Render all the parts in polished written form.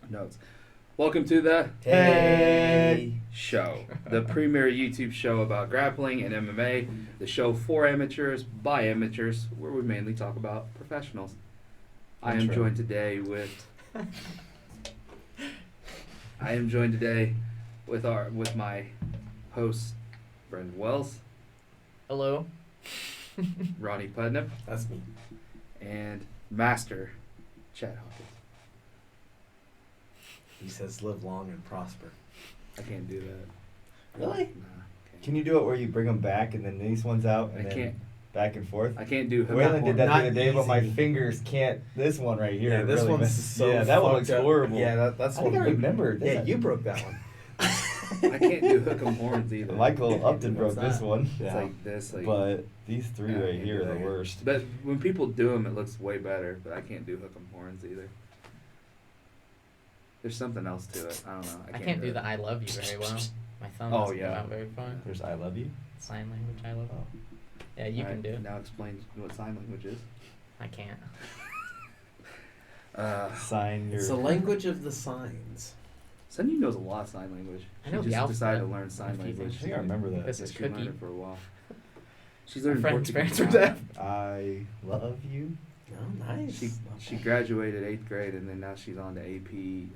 Notes. Welcome to the Hey Show, the premier YouTube show about grappling and MMA, the show for amateurs, by amateurs, where we mainly talk about professionals. I am joined today with with my host, Brendan Wells, Hello. Ronnie Putnam, That's me. and Master Chad Hawkins. He says live long and prosper. I can't do that. Really? Nah, Can you do it where you bring them back and then these ones out and I then can't. back and forth? I can't do. Waylon did that the Not other day, but my easy. fingers can't. This one right here. Yeah, this really one's messes- so Yeah, that one looks fucked up. horrible. Yeah, that's I think one. I remember. Yeah, you broke that one. I can't do hook 'em horns either. Michael Upton broke What's this that? one. It's like this, like. But these three Yeah, I right can't here do are the that. worst. But when people do them, it looks way better. But I can't do hook 'em horns either. There's something else to it. I don't know. I can't do the I love you very well. My thumb Oh, doesn't go yeah. out very far. There's I love you. Sign language I love you. Yeah, you can do it. Now explain what sign language is. I can't. Sign your. It's the language of the signs. Sunny knows a lot of sign language. I know she the just decided to alphabet. learn sign A few language. I think I remember that. This Yeah, is she learned Cookie. it for a while. She's My learning friend's Portuguese parents are now. deaf. I love you. Oh, nice. She graduated 8th grade and then now she's on to AP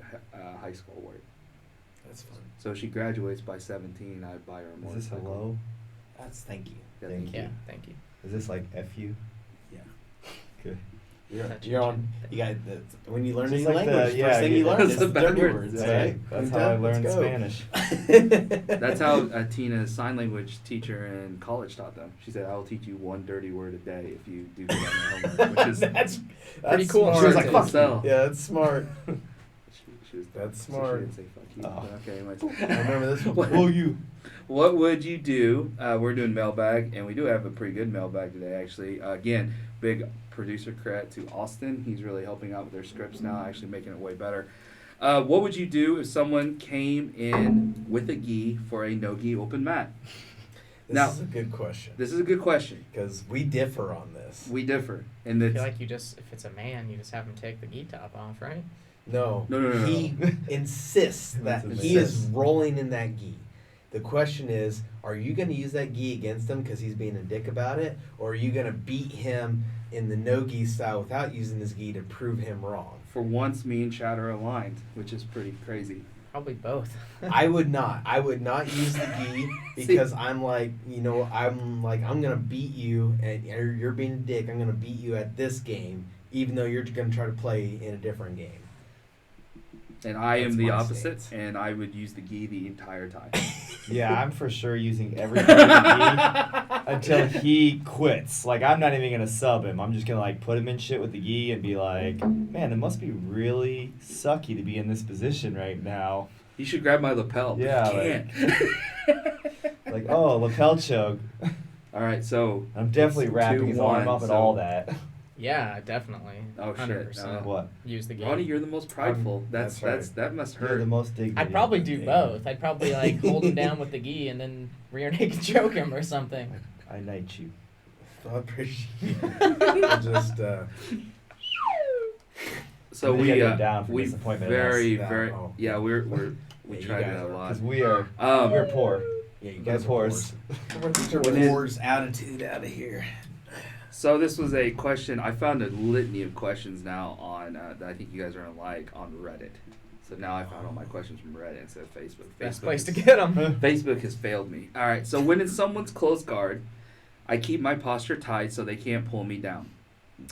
high school work. That's fun. So if she graduates by 17, I buy her a Is motorcycle. this hello? That's thank you. Yeah, Thank Yeah, you. thank you. Is this like F-U? Yeah. Okay. You're on. You got the, when you learn a Just new like the- language, yeah, first thing yeah, you learn that's is the the dirty backwards. words. Yeah, Right? That's Let's how I go. learned Spanish. That's how Tina's sign language teacher in college taught them. She said, "I will teach you one dirty word a day if you do that on your homework," which is that's Pretty cool. Smart. She was like, Fuck "Fuck sell. Yeah, that's smart. She was That's so smart. She didn't say fuck you. Oh. But okay, anyways. I remember this one. Oh, you. What would you do? We're doing mailbag, and we do have a pretty good mailbag today, actually. Again, big producer credit to Austin. He's really helping out with their scripts now, actually making it way better. What would you do if someone came in with a gi for a no-gi open mat? This Now- is a good question This is a good question. because we differ on this. We differ. And I it's, feel like you just, if it's a man, you just have him take the gi top off, right? No. No. He insists that That's he is insist. rolling in that gi. The question is, are you going to use that gi against him because he's being a dick about it, or are you going to beat him in the no gi style without using his gi to prove him wrong? for once, me and Chad are aligned, which is pretty crazy. Probably both. I would not. I would not use the gi because I'm like, I'm going to beat you, and you're being a dick. I'm going to beat you at this game, even though you're going to try to play in a different game. And I That's am the my opposite, stance. and I would use the gi the entire time. Yeah, I'm for sure using every part of the gi until he quits. Like, I'm not even gonna sub him. I'm just gonna like put him in shit with the gi and be like, man, it must be really sucky to be in this position right now. You should grab my lapel. But Yeah, you can't. Like, oh, lapel choke. All right, so I'm definitely It's wrapping his 2-1, arm up and so- all that. Yeah, definitely. Oh, shit. 100%. What? Use the gi. Ronnie, you're the most prideful. That's That must You're hurt. the most dignity. I'd probably do Yeah. both. I'd probably like hold him down with the gi and then rear naked choke him or something. I knight you. I appreciate it. Just, So We we gotta go down for we disappointment. very That's- very oh. yeah we Yeah, you tried guys that a are- lot. Because we're Um, poor. yeah, you We're guys are poors. Get the wars attitude out of here. so this was a question. I found a litany of questions now on that I think you guys are gonna like on Reddit. So now I found all my questions from Reddit instead of Facebook. Best Facebook place to has- get him. Facebook has failed me. All right, so when in someone's close guard, I keep my posture tight so they can't pull me down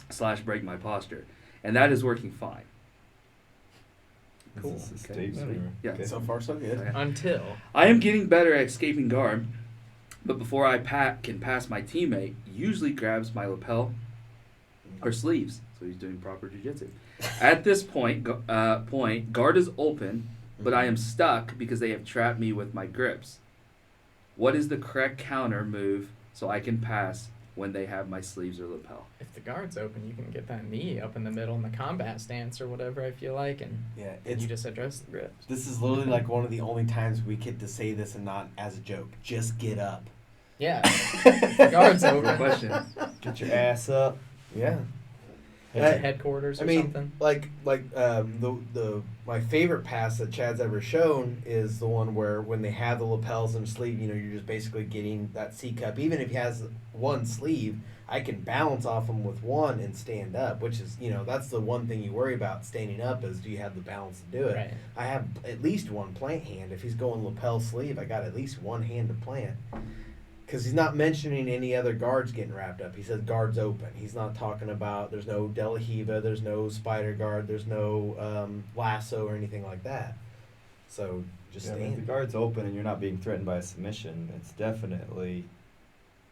/ break my posture, and that is working fine. Cool. Is this a Okay. stage or- Yeah. okay. So far, so good. Okay. Until. I am getting better at escaping guard, but before I can pass my teammate, usually grabs my lapel or sleeves. So he's doing proper jiu-jitsu. At this point, guard is open, but I am stuck because they have trapped me with my grips. What is the correct counter move so I can pass when they have my sleeves or lapel? If the guard's open, you can get that knee up in the middle in the combat stance or whatever I feel like, and Yeah, you just address the grips. this is literally like one of the only times we get to say this and not as a joke. Just get up. Yeah. If the guard's Good open. question. Get your ass up. Yeah. Head to headquarters or something. like the my favorite pass that Chad's ever shown is the one where when they have the lapels and sleeve, you know, you're just basically getting that C cup. Even if he has one sleeve, I can balance off him with one and stand up, which is, you know, that's the one thing you worry about standing up is do you have the balance to do it. Right. I have at least one plant hand. If he's going lapel sleeve, I got at least one hand to plant. Because he's not mentioning any other guards getting wrapped up. He says guards open. He's not talking about there's no De La Hiva, there's no spider guard, there's no lasso or anything like that. So just If the stand. guard's open and you're not being threatened by a submission, it's definitely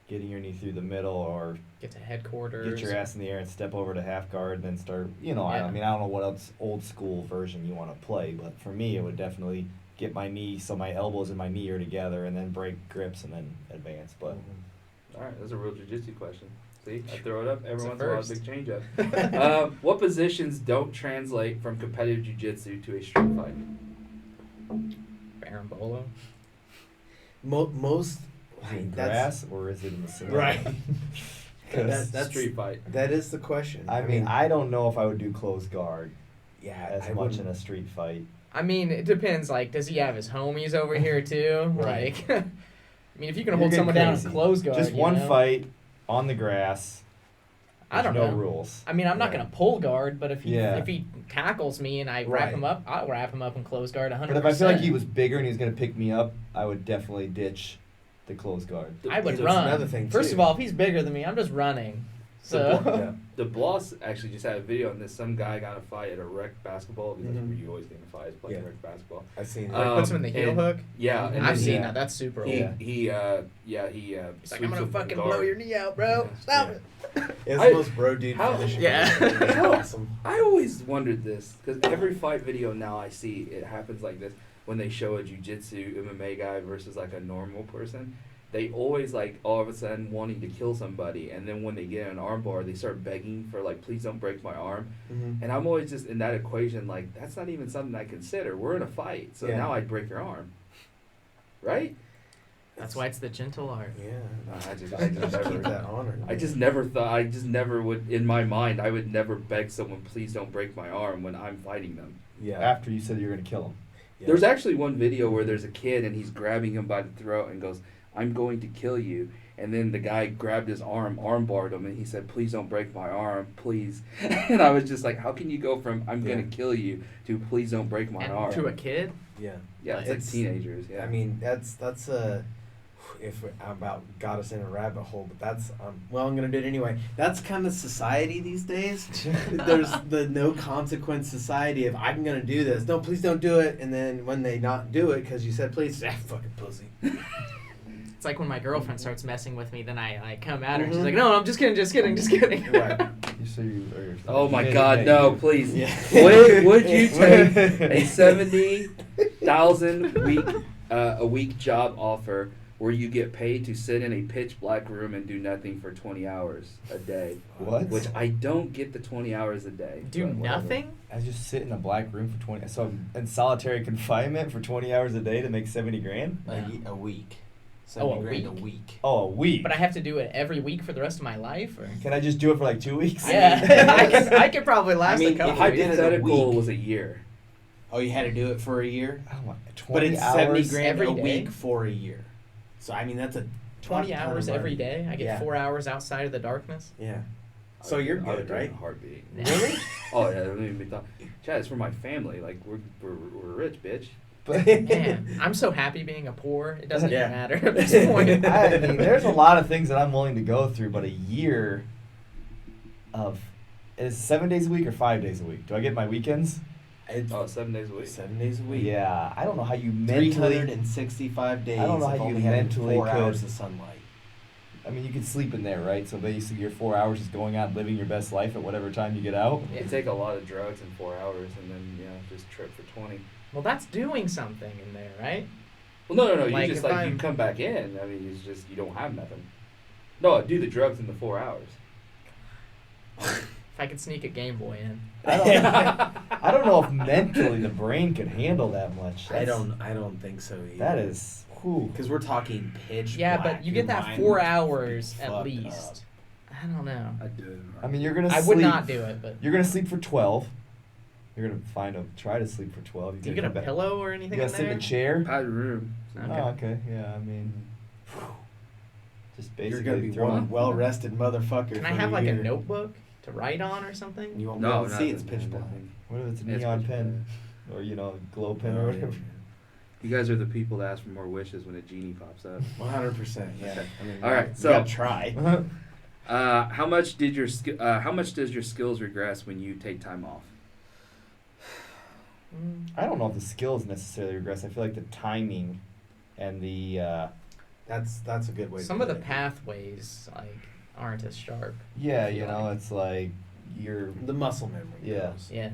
getting your knee through the middle or Get to headquarters. get your ass in the air and step over to half guard and then start, you know, Yeah. I mean, I don't know what else old school version you want to play, but for me, it would definitely get my knee so my elbows and my knee are together and then break grips and then advance. But All right, that's a real jiu-jitsu question. See, I throw it up every It's a once in a while, first. big change up. What positions don't translate from competitive jiu-jitsu to a street fight? Barambolo. Most is it in that's grass or is it in the cement? right. 'Cause That's Street fight. That is the question. I mean, I don't know if I would do close guard yeah, as I much wouldn't- in a street fight. I mean, it depends. Like, does he have his homies over here too? Right. Like, I mean, if you can You're hold getting someone down crazy. and close guard, Just you one know? fight on the grass. I don't There's no know. rules. I mean, I'm not Right. gonna pull guard, but if he Yeah. if he tackles me and I Right. wrap him up, I'll wrap him up and close guard 100%. But if I feel like he was bigger and he was going to pick me up, I would definitely ditch the close guard. I would That's run. another thing, First too. of all, if he's bigger than me, I'm just running. So Yeah. The Bloss actually just had a video on this. Some guy got in a fight at a rec basketball. Because that's Mhm. where you always get in a fight, is playing Yeah. rec basketball. I've seen it. Like, puts him in the heel and- hook. Yeah, and I've then seen yeah. that. That's super he, old. he He's like, sweeps I'm gonna him fucking guard. blow your knee out, bro. Yeah. Stop Yeah. it. It's I- the most bro dude how- finish. Yeah. It's awesome. I always wondered this because every fight video now I see it happens like this when they show a jiu-jitsu MMA guy versus like a normal person. They always like all of a sudden wanting to kill somebody, and then when they get an arm bar, they start begging for like, please don't break my arm. Mm-hmm. And I'm always just in that equation like that's not even something I consider. We're in a fight, so Yeah. now I'd break your arm, right? That's why it's the gentle art. Yeah. No, I just Just keep never. that honor. I just never thought. I just never would. In my mind, I would never beg someone, please don't break my arm when I'm fighting them. Yeah. After you said you were going to kill him. Yeah. There's actually one video where there's a kid and he's grabbing him by the throat and goes, I'm going to kill you. And then the guy grabbed his arm barred him, and he said, please don't break my arm, please. And I was just like, how can you go from I'm going to kill you to please don't break my And arm? to a kid, Yeah. Yeah, it's like teenagers. Yeah. I mean, that's if I'm about got us in a rabbit hole, but that's well, I'm gonna do it anyway. That's kind of society these days. There's the no consequence society of I'm gonna do this. No, please don't do it. And then when they not do it because you said please, fucking pussy. it's like when my girlfriend starts messing with me, then I come at her and she's Mhm. like, no, I'm just kidding. Right. You said you. Or you're- Oh my Yeah, God, yeah, no, you- please. Yeah. Would you take a 70,000 a week job offer where you get paid to sit in a pitch black room and do nothing for 20 hours a day? What? Which I don't get the 20 hours a day. Do but whatever. nothing? I just sit in a black room for 20. So I'm in solitary confinement for 20 hours a day to make 70 grand? A week. Oh, a 70 grand a week. week. Oh, a week. But I have to do it every week for the rest of my life? Or? Can I just do it for like 2 weeks? Yeah, I could probably last mean, a if couple I The did weeks. it a hypothetical week. was a year. Oh, you had to do it for a year. Oh my, 20 But it's hours. 70 grand every a day? week for a year. So I mean that's a 20 ton of hours money. every day? I get Yeah. 4 hours outside of the darkness? Yeah. So I would- you're I would good, do it in right? a heartbeat. Really? Oh yeah, that made me thought. Chad, it's for my family. Like we're rich, bitch. But Man, I'm so happy being a poor. It doesn't Yeah. even matter at this point. I mean, there's a lot of things that I'm willing to go through, but a year of is 7 days a week or 5 days a week? Do I get my weekends? It's Oh, 7 days a week. 7 days a week. Yeah, I don't know how you mentally. 365 days. I don't know of how you only having mentally 4 could- hours of sunlight. I mean, you could sleep in there, right? So basically, your 4 hours is going out living your best life at whatever time you get out. You take a lot of drugs in 4 hours and then just trip for 20. Well, that's doing something in there, right? Well, no. Like, You just if you I'm- come back in. I mean, it's just you don't have nothing. No, I do the drugs in the 4 hours. If I could sneak a Game Boy in. I don't know if mentally the brain could handle that much. I That's- don't think so either. That is. Whew. because we're talking pitch. Yeah, black. but you Your get that mind 4 would be hours at fucked least. up. I don't know. I do. I mean, you're gonna. I sleep. would not do it, but You're gonna sleep for 12. You're gonna try to sleep for 12. do you get a come back- pillow or You anything gotta in sit there? in a chair. padded room. Okay. Oh, okay. Yeah, I mean, just You're basically gonna be throwing. one well-rested motherfucker. Can I for have a like a year. notebook to write on or something? You won't be No, able to see. It's nothing, pitch black. nothing. What if it's a It's neon pitch pen, or glow pen or whatever? You guys are the people that ask for more wishes when a genie pops up. 100%. Yeah. Okay. I mean, All right, you so- gotta try. How much does your skills regress when you take time off? I don't know if the skills necessarily regress. I feel like the timing and the That's a good way. Some to of the put it. pathways like aren't as sharp. yeah, I feel like. it's like you're The muscle memory. Yeah. goes. Yeah.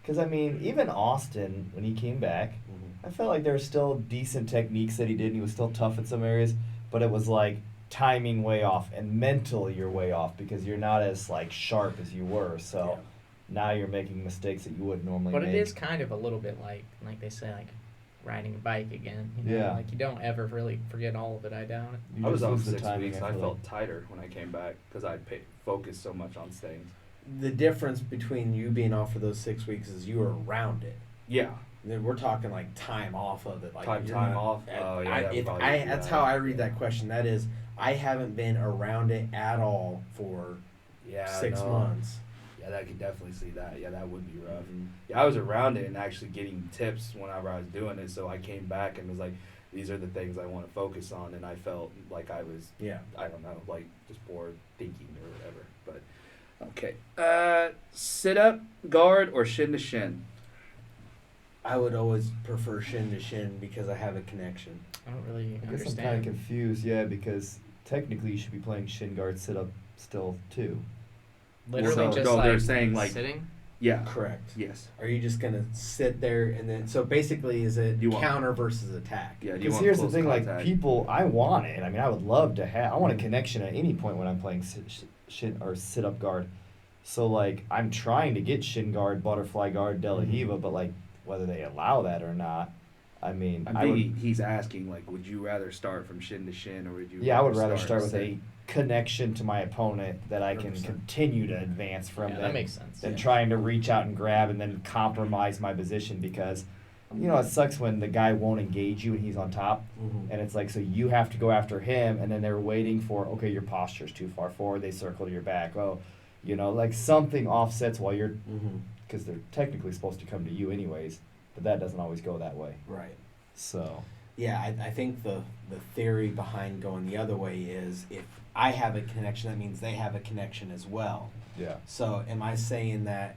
because I mean even Austin when he came back, Mhm. I felt like there were still decent techniques that he did. And he was still tough in some areas, but it was like timing way off and mentally you're way off because you're not as like sharp as you were. So now you're making mistakes that you would normally But make. it is kind of a little bit like they say, like riding a bike again. You know? Yeah. Like you don't ever really forget all of it, I doubt it. You I was just off lose the 6 timing, weeks. I feel felt like. tighter when I came back because I focused so much on staying. The difference between you being off for those 6 weeks is you were around it. Yeah. And then we're talking like time off of it. Like Time you're off? Oh, yeah, that probably would be that's that. how I read that question. That is, I haven't been around it at all for Yeah. 6 no. months. Yeah, I could definitely see that. Yeah, that would be rough. Mhm. Yeah, I was around it and actually getting tips whenever I was doing it. So I came back and was like, these are the things I want to focus on. And I felt like I was, Yeah. I don't know, like just bored thinking or whatever. But okay. Sit up, guard, or shin to shin? I would always prefer shin to shin because I have a connection. I don't really I guess I'm kind of understand. confused, yeah, because technically you should be playing shin guard sit up still too. Literally So- just no, like they're saying, like- sitting. Yeah. Correct. Yes. Are you just gonna sit there and then? So basically, is it You want- counter versus attack? Yeah. Do you Because want here's the close thing, contact? like people, I want it. I mean, I would love to have. I want a Mhm. connection at any point when I'm playing shin or sit up guard. So like, I'm trying to get shin guard, butterfly guard, De La Mhm. Hiva, but like whether they allow that or not, I mean, I I would. think he's asking, like, would you rather start from shin to shin, or would you? Yeah, I would rather start with sit- a connection to my opponent that I can 100%. continue to advance from. Yeah, than- that makes sense. than Yeah. trying to reach out and grab and then compromise my position because, you know, it sucks when the guy won't engage you and he's on top. Mhm. And it's like, so you have to go after him, and then they're waiting for, okay, your posture's too far forward, they circle to your back. Oh, you know, like something offsets while you're, Mhm. because they're technically supposed to come to you anyways, but that doesn't always go that way. Right. So, Yeah, I think the theory behind going the other way is if I have a connection, that means they have a connection as well. yeah. So am I saying that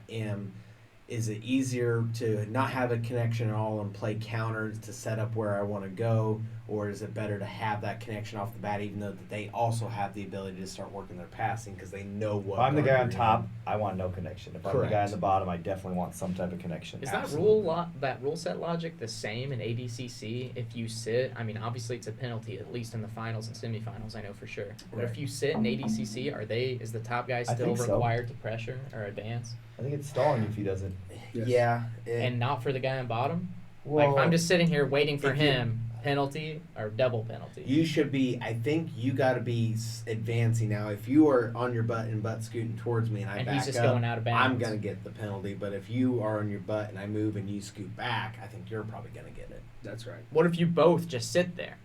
is it easier to not have a connection at all and play counters to set up where I want to go, or is it better to have that connection off the bat, even though that they also have the ability to start working their passing because they know what? If I'm the guard guy on you're top, in? I want no connection. If I'm the guy Correct. on the bottom, I definitely want some type of connection. Is that rule set logic the same in ADCC? If you sit, I mean, obviously it's a penalty, at least in the finals and semifinals, I know for sure. But if Right. you sit in ADCC, is the top guy I still think so. required to pressure or advance, I think it's stalling if he doesn't. Yes. Yeah. and not for the guy on bottom? Well, Like if I'm just sitting here waiting for if you- him, penalty or double penalty. You should be. I think you got to be advancing now. If you are on your butt and butt scooting towards me, and I And back he's just up, going out of bounds. I'm gonna get the penalty. But if you are on your butt and I move and you scoot back, I think you're probably gonna get it. That's right. What if you both just sit there?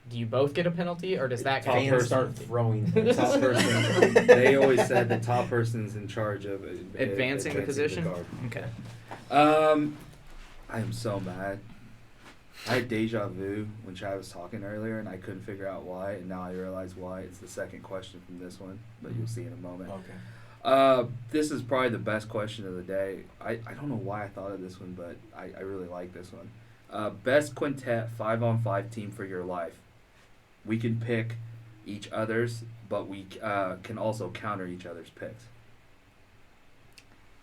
Do you both get a penalty, or does that Top count? Fans person. start throwing. Top person. They always said the top person's in charge of Advancing the position? guard. Okay. I am so mad. I had deja vu when Chad was talking earlier, and I couldn't figure out why, and now I realize why. It's the second question from this one, but you'll see in a moment. Okay. This is probably the best question of the day. I don't know why I thought of this one, but I really like this one. Best quintet 5-on-5 team for your life. We can pick each other's, but we can also counter each other's picks.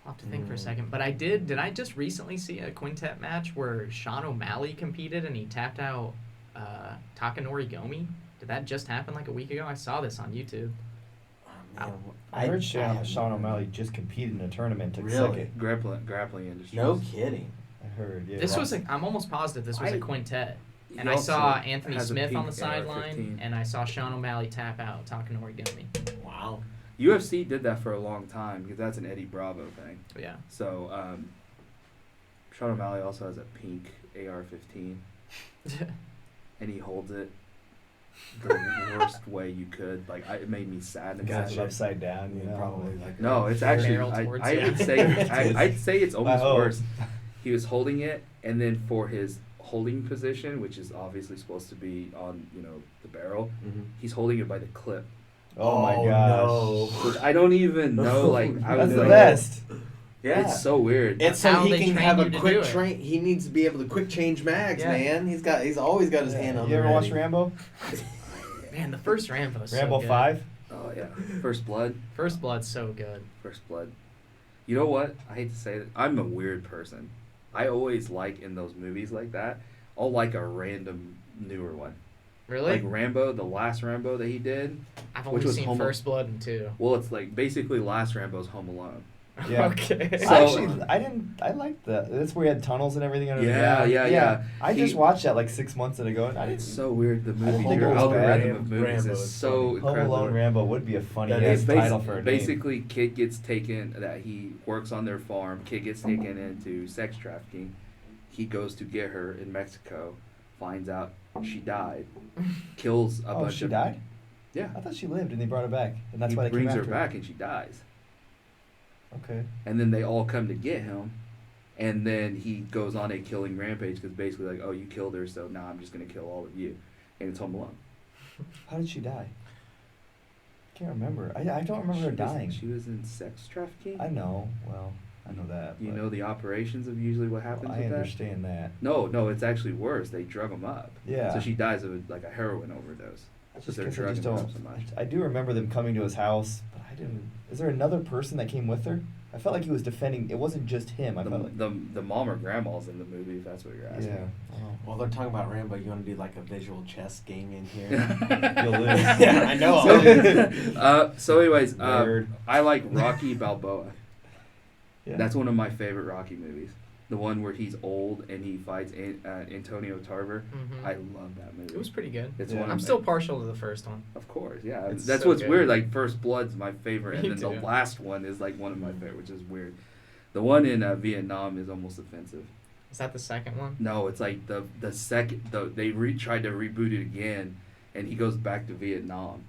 I'll have to think for a second. But did I just recently see a quintet match where Sean O'Malley competed and he tapped out Takanori Gomi? Did that just happen like a week ago? I saw this on YouTube. Oh, man. I heard Sean have Sean no- O'Malley just competed in a tournament, took Really? second. Grappling industry. No kidding. I heard, yeah. This was I'm almost positive this was a quintet. And I also saw Anthony has a Smith on pink the sideline, AR-15. and I saw Sean O'Malley tap out Takanori Gomi. Wow. UFC did that for a long time because that's an Eddie Bravo thing. Yeah. So, Sean O'Malley also has a pink AR-15, and he holds it the worst way you could. Like, it made me sad. And Got it sad. upside down, you know. Probably like No, it's actually. Barrel towards I you. would say. I'd say it's almost hope. worse. He was holding it, and then for his holding position, which is obviously supposed to be on, the barrel, he's holding it by the clip. Oh my Oh, gosh. no. Which I don't even know. Like, I That's would the know. best. Yeah. It's so weird. It's That's so how he they can train have you a to quick do it. train. He needs to be able to quick change mags, Yeah. man. He's always got his hand on. You ever the watch ready. Rambo? Man, the first Rambo is so Rambo good. 5? Oh yeah, First Blood. First Blood's so good. First Blood. You know what? I hate to say it. I'm a weird person. I always like in those movies like that. I'll like a random newer one. Really? Like Rambo, the last Rambo that he did. I've which only was seen Home- First Blood and 2. Well, it's like basically last Rambo's Home Alone. Yeah. Okay. So- I liked that. That's where he had tunnels and everything under the Yeah, ground. yeah. I He- just watched that like 6 months ago, and I It's didn't. so weird. The movie, think your it was algorithm bad. of movies Rambo is is so funny. Home incredible. Alone Rambo would be a funny That ass is title for a name. Basically, kid gets taken. That he works on their farm. Kid gets taken into sex trafficking. He goes to get her in Mexico. Finds out she died. Kills a Oh, bunch she of. died? Yeah. I thought she lived, and they brought her back, and that's He why they brings came her after back and she dies. Okay. And then they all come to get him. And then he goes on a killing rampage because basically like, oh, you killed her, so now I'm just gonna kill all of you. And it's Home Alone. How did she die? Can't remember. I don't remember her dying. She was in sex trafficking. I know. Well, I know that. You but- know the operations of usually what happens I with that. understand that. No, it's actually worse. They drug them up. Yeah. So she dies of like a heroin overdose. I So just they're guess I drugging just her don't. up so much. I do remember them coming to his house, but I didn't. Is there another person that came with her? I felt like he was defending. It wasn't just him. I felt like. The mom or grandma's in the movie, if that's what you're asking. Yeah. Well, they're talking about Rambo. You want to do like a visual chess game in here? You'll lose. Yeah, I know. So anyways, Nerd. I like Rocky Balboa. Yeah. That's one of my favorite Rocky movies. The one where he's old and he fights Antonio Tarver. Mhm. I love that movie. It was pretty good. It's Yeah. one I'm of still my- partial to the first one. Of course, yeah. It's That's so what's good. weird. Like First Blood's my favorite, Me and then too. the last one is like one of my favorite, which is weird. The one in Vietnam is almost offensive. Is that the second one? No, it's like the second they tried to reboot it again, and he goes back to Vietnam,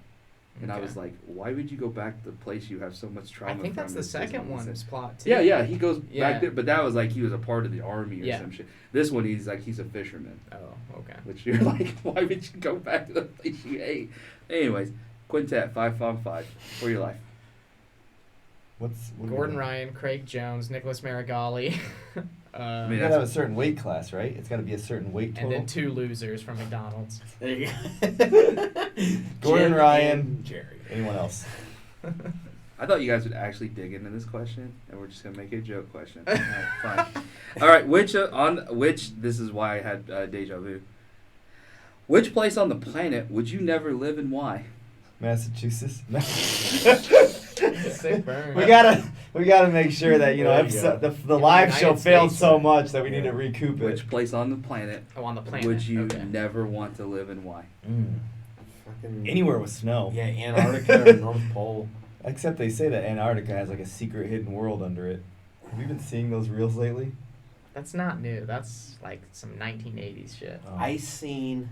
and I Okay. was like, why would you go back to the place you have so much trauma? I think from? that's the It doesn't second make sense. one's plot too. Yeah, he goes Yeah. back there, but that was like he was a part of the army or Yeah. some shit. This one, he's a fisherman, Oh, okay. which you're like, why would you go back to the place you hate? Anyways, Quintet 5 for your life. What are we Gordon doing? Ryan, Craig Jones, Nicholas Marigali, mean, You that's- gotta have a certain weight class, right? It's gotta be a certain weight total. and then 2 losers from McDonald's. There you go. Gordon Jim Ryan. and Jerry. Anyone else? I thought you guys would actually dig into this question, and we're just gonna make it a joke question. All right, fine. All right, this is why I had deja vu. Which place on the planet would you never live and why? Massachusetts. Sick burn. we gotta make sure that There you episode, go. the In live the show United failed States. so much that we need to Yeah. recoup it. Which place on the planet Oh, on the planet. would you Okay. never want to live and why? Fucking Anywhere with snow. Yeah, Antarctica or North Pole. Except they say that Antarctica has like a secret hidden world under it. Have you been seeing those reels lately? That's not new. That's like some 1980s shit. Oh. I seen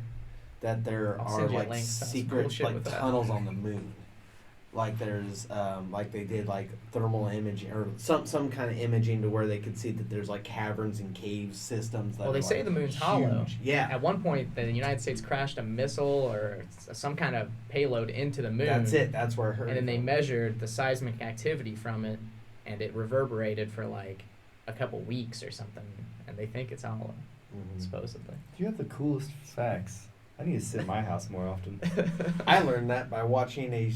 that there I'll are send you a like link. That's secret bullshit like with that. tunnels on the moon. Like there's like they did like thermal imaging or some kind of imaging to where they could see that there's like caverns and cave systems. That Well, they are, say like, the moon's huge. hollow. Yeah, At one point, the United States crashed a missile or some kind of payload into the moon. that's it. That's where I heard. And then it they from. measured the seismic activity from it, and it reverberated for like a couple weeks or something. And they think it's hollow, Mhm. supposedly. You have the coolest facts. I need to sit in my house more often. I learned that by watching a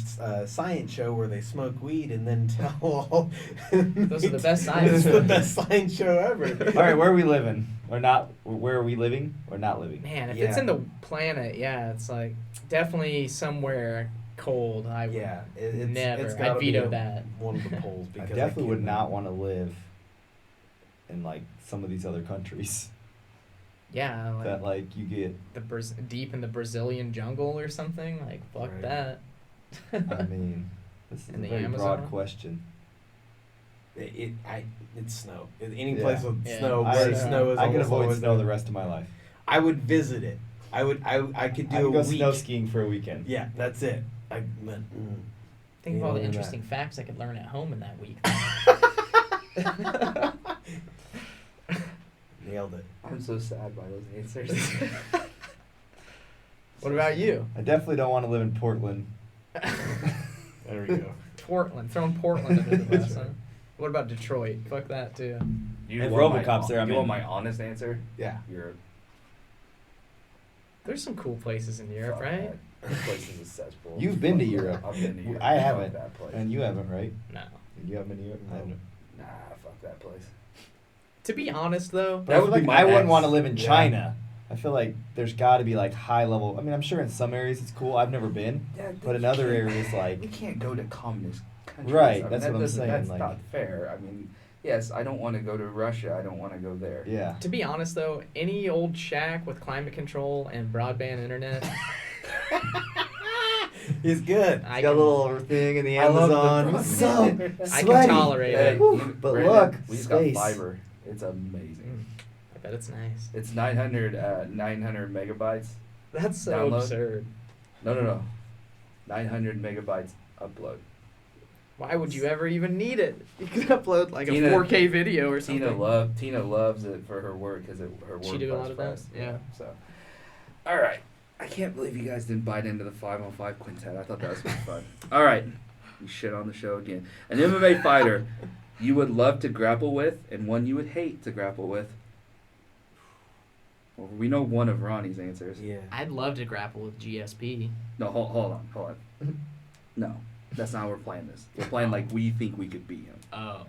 science show where they smoke weed and then tell all. Those are the best science It's the shows. best science show ever. All right, where are we living? Or not? Where are we living or not living? Man, if Yeah. it's in the planet, yeah, it's like definitely somewhere cold. I would Yeah, it's never. It's I'd gotta be veto that. one of the poles I because definitely would can't- not want to live in like some of these other countries Yeah, like that like you get. deep in the Brazilian jungle or something. Like fuck Right. that. I mean, This is In a the very Amazon? broad question. It's snow. Any Yeah. place with Yeah. snow where snow is. I could almost avoid always snow there. the rest of my life. I would visit it. I could do I a could go week. snow skiing for a weekend. Yeah, that's it. Think of all Other the than interesting facts I could learn at home in that week. Nailed it. I'm so sad by those answers. What about you? I definitely don't want to live in Portland. There we go. Portland, throwing Portland under the That's bus. Huh? right. What about Detroit? Fuck that too. You If want RoboCop's there, I'm you in. want my honest answer? Yeah. Europe. There's some cool places in Europe, Fuck right? that. This place is a cesspool. You've been to Fuck Europe. I've been to Europe. I Fuck haven't. that place. And you haven't, right? No. You haven't been to Europe? No. I haven't. Nah, fuck that place. To be honest, though, But That I would feel be like my I wouldn't ex. want to live in Yeah. China. I feel like there's got to be like high level. I mean, I'm sure in some areas it's cool. I've never been, Yeah, but in other areas like you can't go to communist countries. Right, I mean, that's what I'm doesn't- saying, That's like- not fair. I mean, yes, I don't want to go to Russia. I don't want to go there. yeah. to be honest, though, any old shack with climate control and broadband internet, He's good. I Got a can, little thing in the I love the Amazon. broad- So I can sweaty. tolerate Hey, it. Whew, but Brandon, look, we just space. got fiber. It's amazing. I bet it's nice. It's 900 megabytes. That's so Download? absurd. No. 900 megabytes upload. Why would you ever even need it? You could upload like Tina- a 4K video or something. Tina loves it for her work because her work. She do a goes lot of that? fast. Yeah. So, all right. I can't believe you guys didn't bite into the 5-on-5 quintet. I thought that was fun. All right. You shit on the show again. An MMA fighter you would love to grapple with and one you would hate to grapple with. Well, we know one of Ronnie's answers. Yeah. I'd love to grapple with GSP. No, hold on. No, that's not how we're playing this. We're playing like we think we could beat him. Oh.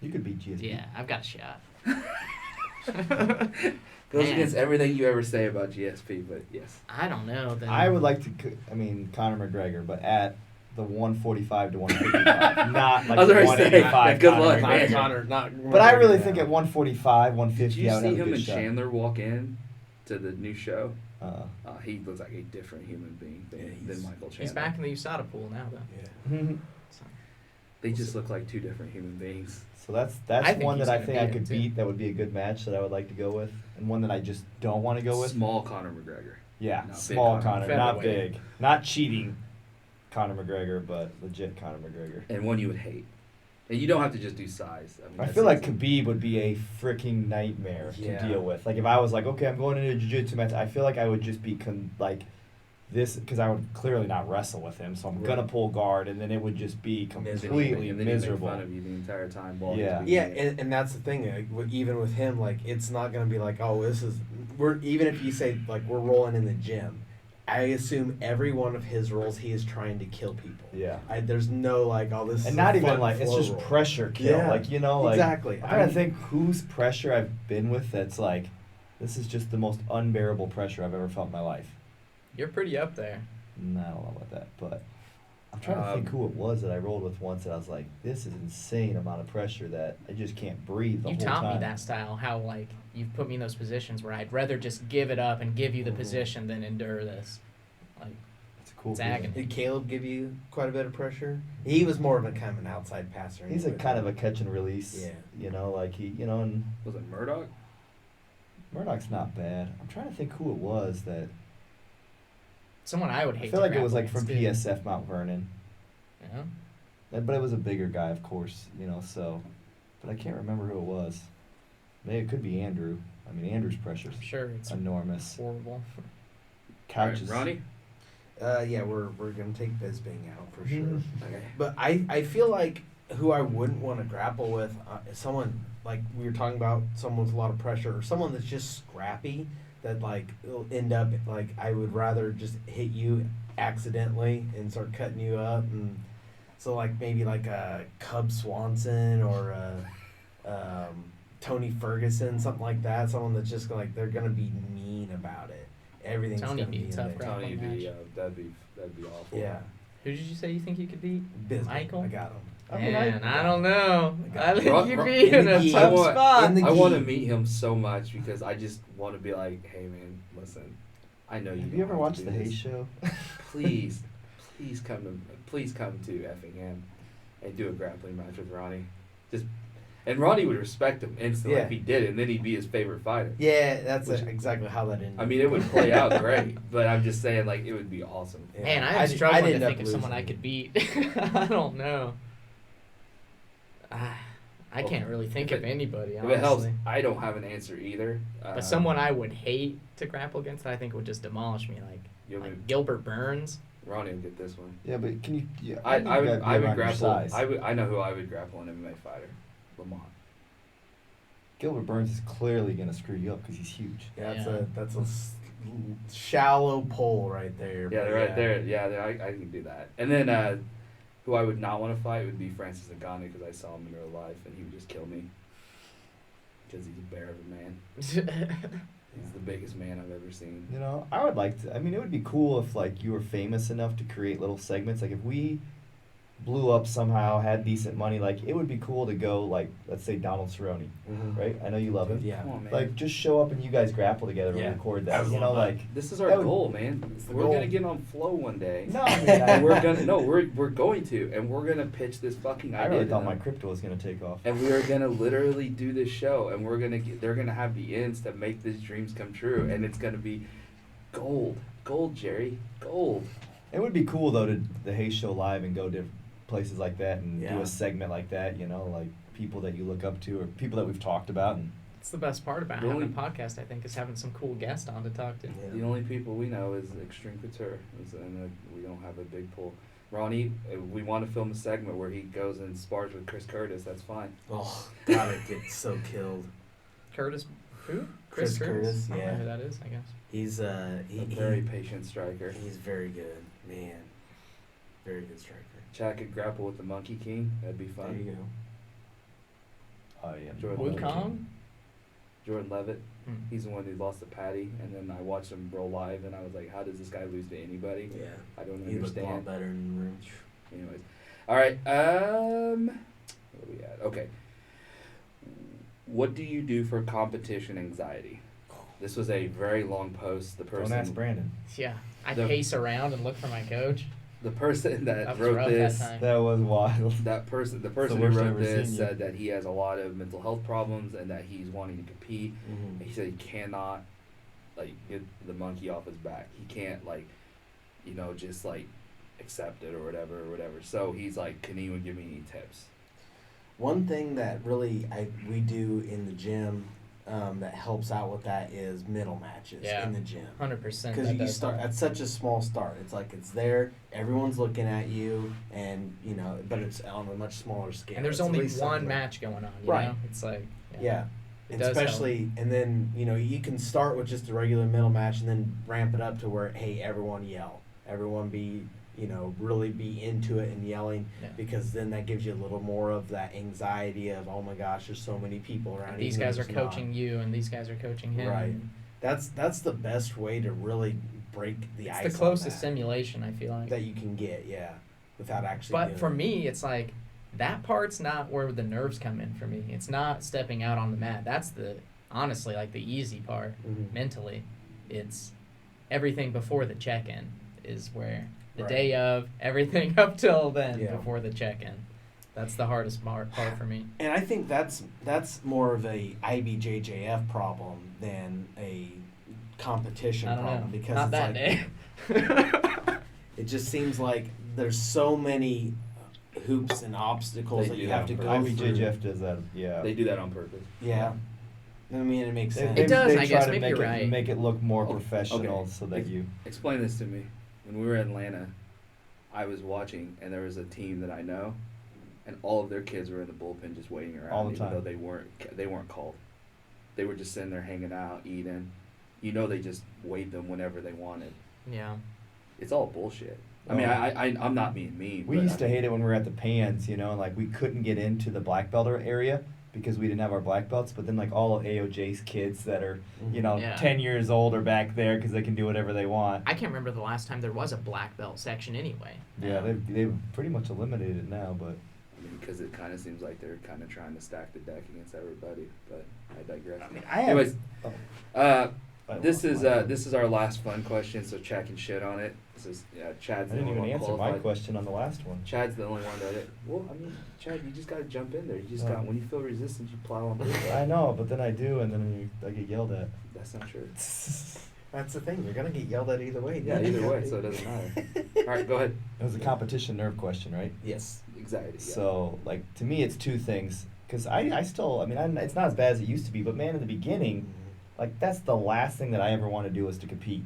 You could be GSP. Yeah, I've got a shot. Goes Man. against everything you ever say about GSP, but yes. I don't know. Then I would like to. I mean, Conor McGregor, but at the 145 to 155, not like I was the already saying, 185. good Conor luck, McGregor. man. Connor, not. But I really think at 145, Did 150, you I would see have a him good and shot. Chandler walk in to the new show? Uh-uh. He looks like a different human being Yeah, than he's- Michael Chandler. he's back in the USADA pool now, though. Yeah. So. They just look like two different human beings. So that's I think one he's that I gonna think I beat him, could too. beat. That would be a good match that I would like to go with, and one that I just don't want to go with. Small Conor McGregor. Yeah, Not big small Conor. Conor, not Featherweight. big, not cheating. Conor McGregor, but legit Conor McGregor. And one you would hate. And you don't have to just do size. I, mean, I that's feel like easy. Khabib would be a freaking nightmare Yeah. to deal with. Like if I was like, okay, I'm going into a jiu-jitsu match, I feel like I would just be like this because I would clearly not wrestle with him, so I'm Right. gonna pull guard, and then it would just be completely and then he'd miserable. make fun of you the entire time. While Yeah. he's doing Yeah, it. and that's the thing. Like, even with him, like it's not gonna be like, oh, this is we're even if you say like we're rolling in the gym. I assume every one of his rolls he is trying to kill people. Yeah. There's no like, oh, this is And a not even fun like it's flow just roll. pressure kill. Yeah, Like like exactly. I'm trying to think whose pressure I've been with that's like this is just the most unbearable pressure I've ever felt in my life. You're pretty up there. No, I don't know about that, but I'm trying to think who it was that I rolled with once that I was like, this is insane amount of pressure that I just can't breathe the You whole taught time. me that style, how like you've put me in those positions where I'd rather just give it up and give you the Mhm. position than endure this. Like It's a cool It's feeling. agony. Did Caleb give you quite a bit of pressure? He was more of a kind of an outside passer. He's a anyway. kind of a catch and release. Yeah. You know, like and Was it Murdoch? Murdoch's not bad. I'm trying to think who it was that someone I would I hate. feel to like it was grapple like from against, too. PSF Mount Vernon. Yeah. But it was a bigger guy, of course, so but I can't remember who it was. Maybe it could be Andrew. I mean Andrew's pressure's I'm sure it's enormous. horrible. Couches. All right, Ronnie? Yeah, we're gonna take Bisbing out for sure. Mhm. Okay. But I feel like who I wouldn't want to grapple with is someone like we were talking about, someone with a lot of pressure, or someone that's just scrappy. That like will end up like I would rather just hit you accidentally and start cutting you up, and so like maybe like a Cub Swanson or a Tony Ferguson, something like that. Someone that's just like they're gonna be mean about it. Everything's Tony gonna be be in tough, there. right? Tony, Grappling that'd be awful. Yeah, Who did you say you think you could beat? Bisbing. Michael? I got him. I mean, Man, I don't know. I I think Rock- you'd Rock- be in in the a gi. tough I want- spot. in the I want to gi. meet him so much because I just want to be like, hey man, listen, I know you. Have don't you ever have to watched do the Heyyy this. show? Please, please come to Effingham and do a grappling match with Ronnie. And Ronnie would respect him instantly Yeah. if he did it, and then he'd be his favorite fighter. Yeah, that's exactly how that ended. I mean, it would play out great, but I'm just saying, like, it would be awesome. Yeah. Man, I'm I struggling didn't to end think up of someone I losing. could beat. I don't know. I can't really think if of it- anybody, If it helps, honestly. I don't have an answer either. But someone I would hate to grapple against that I think would just demolish me, you know, like Gilbert Burns. Ronnie would get this one. Yeah, but can you? Yeah, I think you gotta would be I would around your grapple. size. I know who I would grapple an MMA fighter. Lamont. Gilbert Burns is clearly gonna screw you up because he's huge. Yeah, Yeah. that's a shallow pole right there. Yeah, but they're right there. Yeah, I can do that. And then who I would not want to fight would be Francis Ngannou because I saw him in real life and he would just kill me because he's a bear of a man. He's the biggest man I've ever seen. You know, I would like to. I mean, it would be cool if like you were famous enough to create little segments. Like if we blew up somehow, had decent money, like it would be cool to go like let's say Donald Cerrone, Mhm. right? I know you love him. Yeah. Come on, man. Like just show up and you guys grapple together Yeah. and record I that. would You know, love that. like This is our that would- goal, man. It's the We're goal. gonna get on Flow one day. no, I mean, And we're going to pitch this fucking idea. I really to thought them. my crypto was gonna take off. And we are gonna literally do this show, and they're gonna have the ends to make these dreams come true, and it's gonna be gold, Jerry, gold. It would be cool though to the Heyyy Show live and go to places like that and do Yeah. a segment like that. You know, like people that you look up to or people that we've talked about. And It's the best part about Really? having a podcast, I think, is having some cool guests on to talk to. Yeah. The only people we know is Extreme Couture, and we don't have a big pool. Ronnie, we want to film a segment where he goes and spars with Chris Curtis. That's fine. Oh, God, I'd get so killed. Curtis, who? Chris Curtis, I don't know yeah. who that is, I guess. He's A very patient striker. he's very good, man. Very good striker. Chad could grapple with the Monkey King. That'd be There fun. you go. oh yeah, Jordan Wu Kong? Jordan Levitt. Hmm. He's the one who lost to Patty, and then I watched him roll live, and I was like, "How does this guy lose to anybody?" Yeah. I don't He looked a lot understand. better in the room. Anyways, all right. Where are we at? Okay. What do you do for competition anxiety? This was a very long post. The Don't person, ask Brandon. Yeah. I The- pace around and look for my coach. the person that That was wrote rough this, that time. That was wild. the person the who worst I've wrote ever this seen you. said that he has a lot of mental health problems and that he's wanting to compete. Mm-hmm. He said he cannot, like, get the monkey off his back. He can't, like, just like accept it or whatever. So he's like, can anyone give me any tips? One thing that really we do in the gym that helps out with that is middle matches Yeah. in the gym. 100%. Because you start at such a small start. It's like it's there, everyone's looking at you, and but it's on a much smaller scale. And there's It's at only least one something. match going on, Right. know? It's like, Yeah. It And does help. especially, and then you can start with just a regular middle match, and then ramp it up to where everyone yell, everyone be really be into it and yelling, Yeah. because then that gives you a little more of that anxiety of, oh my gosh, there's so many people around. And these even though guys are there's not. coaching you, and these guys are coaching him. Right. That's the best way to really break the It's ice. the on closest that, simulation, I feel like. that you can get, without actually. But doing for it. me, it's like that part's not where the nerves come in for me. It's not stepping out on the mat. That's honestly like the easy part Mhm. mentally. It's everything before the check-in is where the Right. day of, everything up till then Yeah. before the check-in. That's the hardest part for me. And I think that's more of a IBJJF problem than a competition I don't problem, know. because Not it's that like day. it just seems like there's so many hoops and obstacles They that do you that have to on go purpose. through. IBJJF does that. Yeah. They do that on purpose. Yeah, I mean it makes sense. It does, They I try guess. to Maybe make you're it right. make it look more Okay. professional, Okay. so that you. Explain this to me. When we were in Atlanta, I was watching, and there was a team that I know, and all of their kids were in the bullpen just waiting around, All the even time. though they weren't called. They were just sitting there hanging out, eating. They just weighed them whenever they wanted. Yeah. It's all bullshit. I mean, I'm not being mean. We but used to hate it when we were at the pans, like we couldn't get into the black belt area because we didn't have our black belts. But then like all of AOJ's kids that are, Yeah. 10 years old are back there because they can do whatever they want. I can't remember the last time there was a black belt section anyway. Yeah, they've pretty much eliminated it now, but. because it kind of seems like they're kind of trying to stack the deck against everybody. But I digress. I mean, I have. Anyways, oh, uh, this is our last fun question, so Chad can shit on it. This is Chad's I the didn't only even one answer my qualified. question on the last one. Chad's the only one that it. Well, I mean, Chad, you just gotta jump in there. You just got when you feel resistance, you plow on through. I know, but then I do, and then I get yelled at. That's not true. That's the thing. You're gonna get yelled at either way. Yeah, either way, so it doesn't matter. All right, go ahead. It was a competition nerve question, right? Yes. Anxiety. Yeah. So, like, to me, it's two things. Because I still, I mean, it's not as bad as it used to be, but man, in the beginning, like, that's the last thing that I ever want to do is to compete.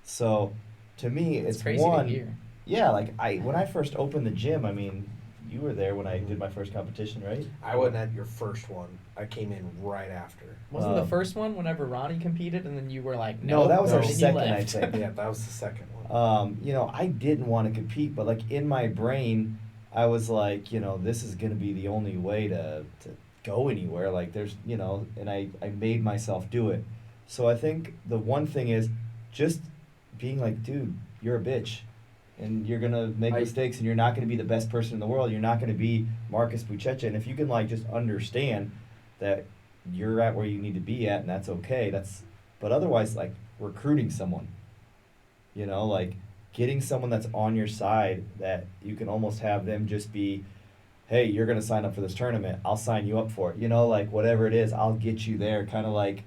So, to me, it's crazy one. to hear. Yeah, like, when I first opened the gym, I mean, you were there when I did my first competition, right? I wasn't at your first one. I came in right after. Wasn't the first one whenever Ronnie competed, and then you were like, No, no, that was our and then you second, I left? think. Yeah, that was the second one. You know, I didn't want to compete, but like in my brain, I was like, you know, this is gonna be the only way to go anywhere. Like there's, you know, and I made myself do it. So I think the one thing is just being like, dude, you're a bitch. And you're gonna make mistakes, and you're not gonna be the best person in the world. You're not gonna be Marcus Buchecha. And if you can like just understand that you're at where you need to be at, and that's okay. But otherwise, like recruiting someone, you know, like getting someone that's on your side that you can almost have them just be, hey, you're gonna sign up for this tournament. I'll sign you up for it. You know, like whatever it is, I'll get you there. Kind of like,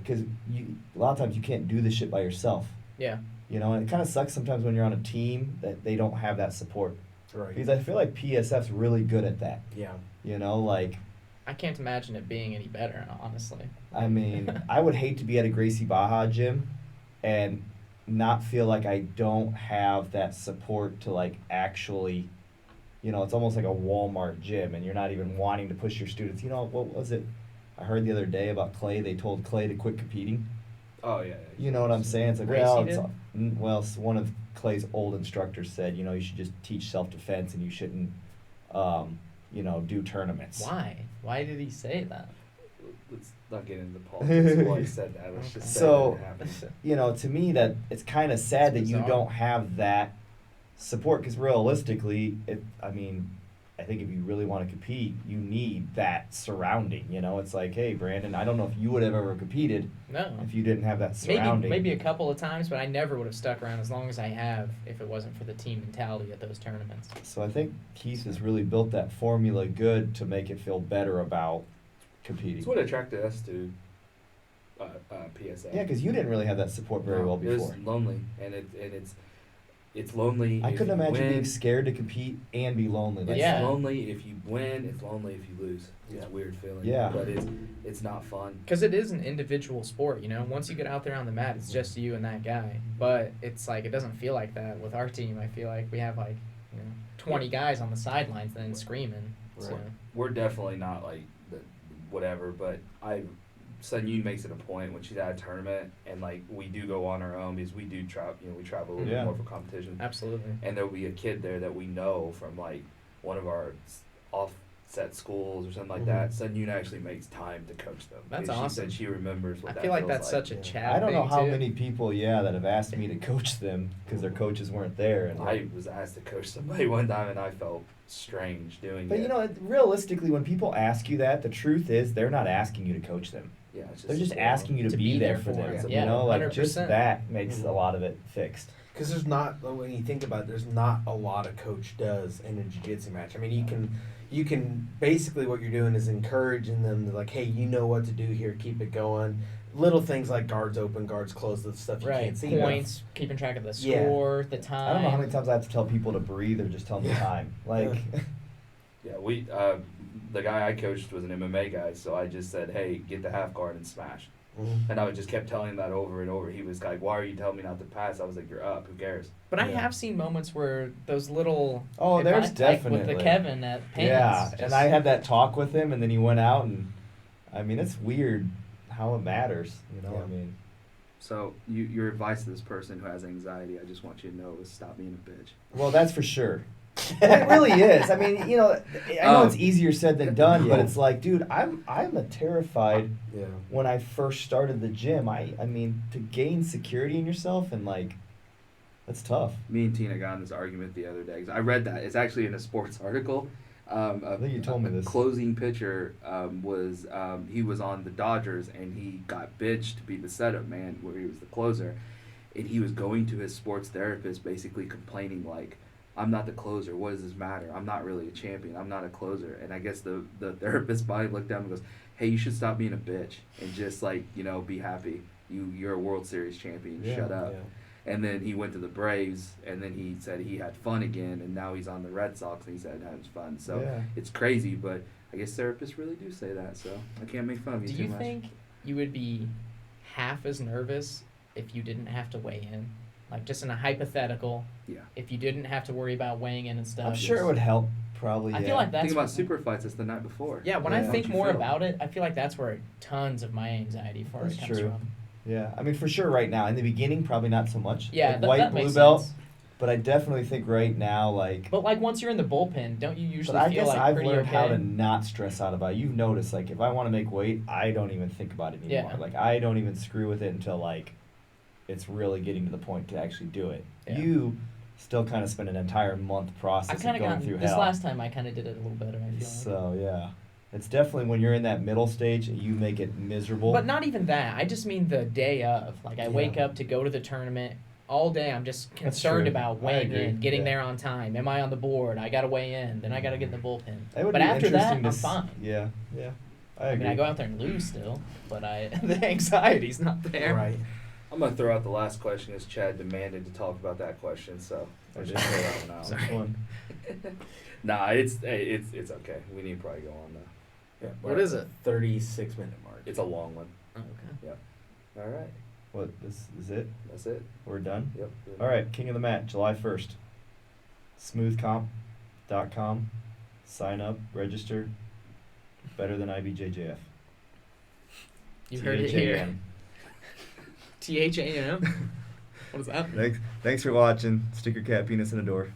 because a lot of times you can't do this shit by yourself. Yeah. You know, and it kind of sucks sometimes when you're on a team that they don't have that support. Right. Because I feel like PSF's really good at that. Yeah. You know, like, I can't imagine it being any better, honestly. I mean, I would hate to be at a Gracie Baja gym and not feel like I don't have that support to, like, actually, you know, it's almost like a Walmart gym and you're not even wanting to push your students. You know, what was it? I heard the other day about Clay. They told Clay to quit competing. Oh yeah. You know what I'm saying? It's like, Gracie well, did? one of Clay's old instructors said, you know, you should just teach self-defense and you shouldn't, you know, do tournaments. Why? Why did he say that? Let's not get into politics of why he said that. Let's just say So, that it happened. you know, to me, that it's kind of sad that It's you bizarre. don't have that support because realistically, I think if you really want to compete, you need that surrounding. You know, it's like, hey, Brandon, I don't know if you would have ever competed No. if you didn't have that surrounding. Maybe a couple of times, but I never would have stuck around as long as I have if it wasn't for the team mentality at those tournaments. So I think Keith has really built that formula good to make it feel better about competing. It's what attracted us to PSA. Yeah, because you didn't really have that support very well It was before. lonely, and it's lonely. I if couldn't you imagine win. being scared to compete and be lonely. It's Like, Yeah. lonely if you win. It's lonely if you lose. It's a weird feeling. Yeah. But it's not fun. Because it is an individual sport, you know. Once you get out there on the mat, it's just you and that guy. But it's like it doesn't feel like that with our team. I feel like we have like 20 guys on the sidelines then screaming. So. Right. We're definitely not like the whatever, but Sun Yun makes it a point when she's at a tournament, and like we do go on our own because we do travel. We travel a little Yeah. bit more for competition. Absolutely. And there'll be a kid there that we know from like one of our offset schools or something like that. Sun Yun actually makes time to coach them. That's because awesome. She said she remembers what I that feel like feels that's such a Yeah. Chad I don't know thing, how too. many people, that have asked me to coach them because their coaches weren't there. And I was asked to coach somebody one time, and I felt strange doing but it. you know, realistically, when people ask you that, the truth is they're not asking you to coach them. yeah, it's They're just you know, asking you to be there for them. them. You know, like 100%. just that makes a lot of it fixed. Because there's not, when you think about it, there's not a lot a coach does in a jiu-jitsu match. I mean, you can basically what you're doing is encouraging them to like, hey, you know what to do here, keep it going. Little things like guards open, guards close, the stuff you Right. can't see. Points, keeping track of the Yeah. score, the time. I don't know how many times I have to tell people to breathe or just tell them the time. Like, Yeah, we the guy I coached was an MMA guy, so I just said, hey, get the half guard and smash. Mhm. And I would just kept telling him that over and over. He was like, why are you telling me not to pass? I was like, you're up. Who cares? But I Yeah. have seen moments where those little. Oh, there's like with definitely. the Kevin at Pants. yeah, just- and I had that talk with him, and then he went out, and I mean, it's weird how it matters. You know, Yeah. I mean, So your advice to this person who has anxiety, I just want you to know, is stop being a bitch. well, that's for sure. It really is. I mean, you know, I know it's easier said than done, but Yeah. it's like, dude, I'm a terrified. Yeah. When I first started the gym, I mean, to gain security in yourself and like, that's tough. Me and Tina got in this argument the other day. 'Cause I read that. It's actually in a sports article. I think you told me a this. closing pitcher he was on the Dodgers and he got bitched to be the setup man where he was the closer, and he was going to his sports therapist basically complaining like, I'm not the closer. What does this matter? I'm not really a champion. I'm not a closer. And I guess the therapist body looked down and goes, hey, you should stop being a bitch and just be happy. You're a World Series champion. Shut up. Yeah. And then he went to the Braves, and then he said he had fun again, and now he's on the Red Sox, and he said it was fun. So Yeah. it's crazy, but I guess therapists really do say that, so I can't make fun of you Do too you much. think you would be half as nervous if you didn't have to weigh in? Like, just in a hypothetical, Yeah. if you didn't have to worry about weighing in and stuff. I'm sure it would help. Probably. I yeah. feel like that's Think about what- super fights. It's the night before. Yeah, when Yeah. I How'd think you more feel? about it, I feel like that's where tons of my anxiety for That's it comes true. from. Yeah, I mean, for sure, right now in the beginning, probably not so much. Yeah, like that, white that blue makes belt, sense. but I definitely think right now, like. But like once you're in the bullpen, don't you But usually I feel guess like I've pretty learned okay? how to not stress out about it. You've noticed, like, if I want to make weight, I don't even think about it anymore. Yeah. Like, I don't even screw with it until, like, it's really getting to the point to actually do it. Yeah. You still kind of spend an entire month I process kind of of going got through this hell. last time. I kind of did it a little better. I feel like. So, yeah. It's definitely when you're in that middle stage, you make it miserable. But not even that. I just mean the day of. Like I Yeah. wake up to go to the tournament. All day I'm just concerned true. about I weighing agree. in, getting Yeah. there on time. Am I on the board? I gotta weigh in. Then I gotta get in the bullpen. It would But be after that, interesting to I'm s- fine. Yeah, yeah. I I agree. mean, I go out there and lose still, but the anxiety's not there. Right. I'm going to throw out the last question as Chad demanded to talk about that question, so I'll just throw that one out. Sorry. Which one? Nah, it's okay. We need to probably go on, though. Yeah, What we're is at it? 36-minute mark. It's a long one. Oh, okay. All right. What, this is it? That's it. We're done? Yep. All right, King of the Mat, July 1st. Smoothcomp.com. Sign up, register. Better than IBJJF. You heard it here. THAM. THAM. What is that? Thanks for watching. Stick your cat penis in a door.